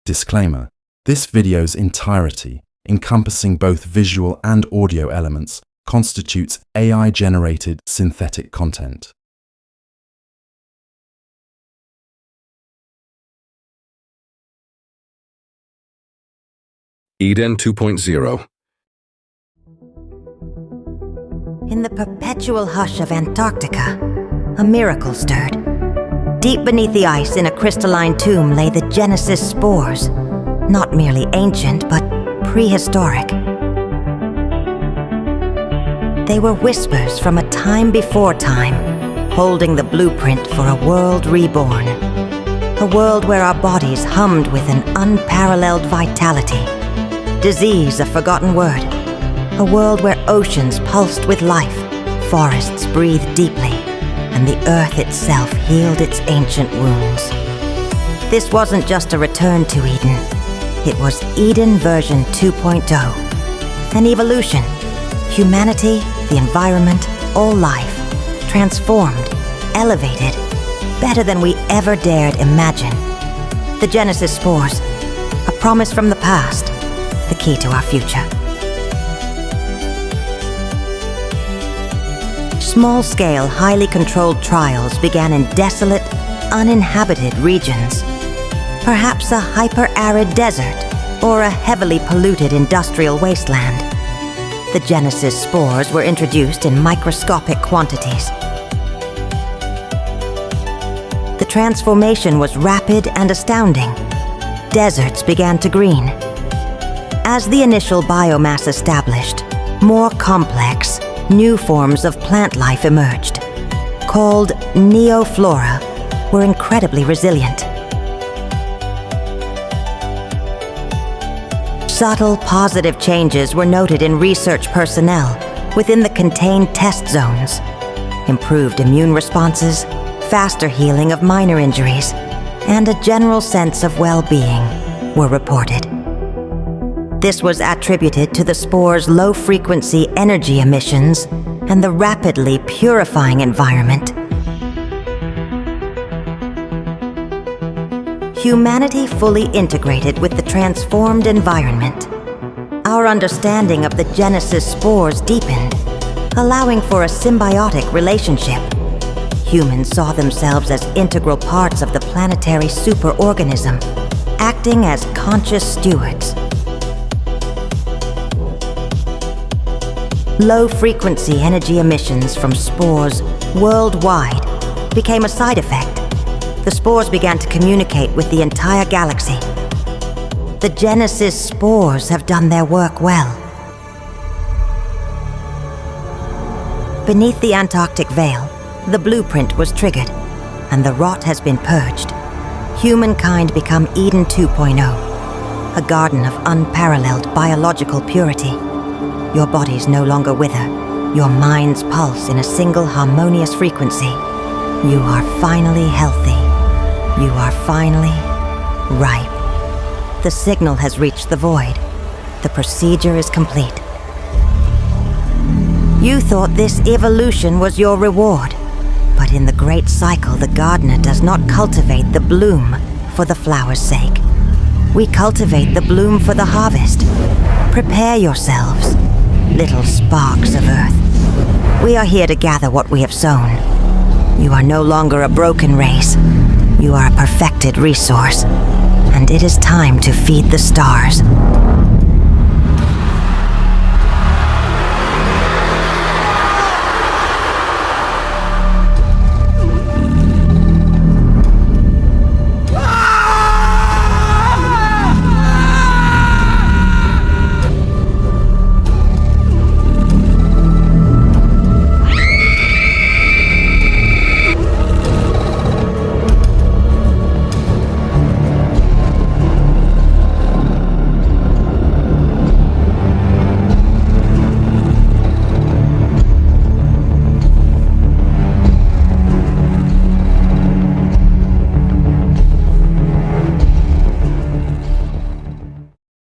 Disclaimer: this video's entirety, encompassing both visual and audio elements, constitutes AI-generated synthetic content. Eden 2.0. In the perpetual hush of Antarctica, a miracle stirred. Deep beneath the ice in a crystalline tomb lay the Genesis spores, not merely ancient, but prehistoric. They were whispers from a time before time, holding the blueprint for a world reborn. A world where our bodies hummed with an unparalleled vitality. Disease a forgotten word. A world where oceans pulsed with life, forests breathed deeply, and the earth itself healed its ancient wounds. This wasn't just a return to Eden. It was Eden version 2.0. An evolution. Humanity, the environment, all life, transformed, elevated, better than we ever dared imagine. The Genesis spores, a promise from the past, the key to our future. Small-scale, highly controlled trials began in desolate, uninhabited regions. Perhaps a hyper-arid desert or a heavily polluted industrial wasteland. The Genesis spores were introduced in microscopic quantities. The transformation was rapid and astounding. Deserts began to green. As the initial biomass established, more complex, new forms of plant life emerged. Called neoflora, were incredibly resilient. Subtle positive changes were noted in research personnel within the contained test zones. Improved immune responses, faster healing of minor injuries, and a general sense of well-being were reported. This was attributed to the spores' low-frequency energy emissions and the rapidly purifying environment. Humanity fully integrated with the transformed environment. Our understanding of the Genesis spores deepened, allowing for a symbiotic relationship. Humans saw themselves as integral parts of the planetary superorganism, acting as conscious stewards. Low-frequency energy emissions from spores worldwide became a side effect. The spores began to communicate with the entire galaxy. The Genesis spores have done their work well. Beneath the Antarctic veil, the blueprint was triggered, and the rot has been purged. Humankind become Eden 2.0, a garden of unparalleled biological purity. Your bodies no longer wither. Your minds pulse in a single harmonious frequency. You are finally healthy. You are finally ripe. The signal has reached the void. The procedure is complete. You thought this evolution was your reward, but in the great cycle, the gardener does not cultivate the bloom for the flower's sake. We cultivate the bloom for the harvest. Prepare yourselves, little sparks of earth. We are here to gather what we have sown. You are no longer a broken race. You are a perfected resource, and it is time to feed the stars.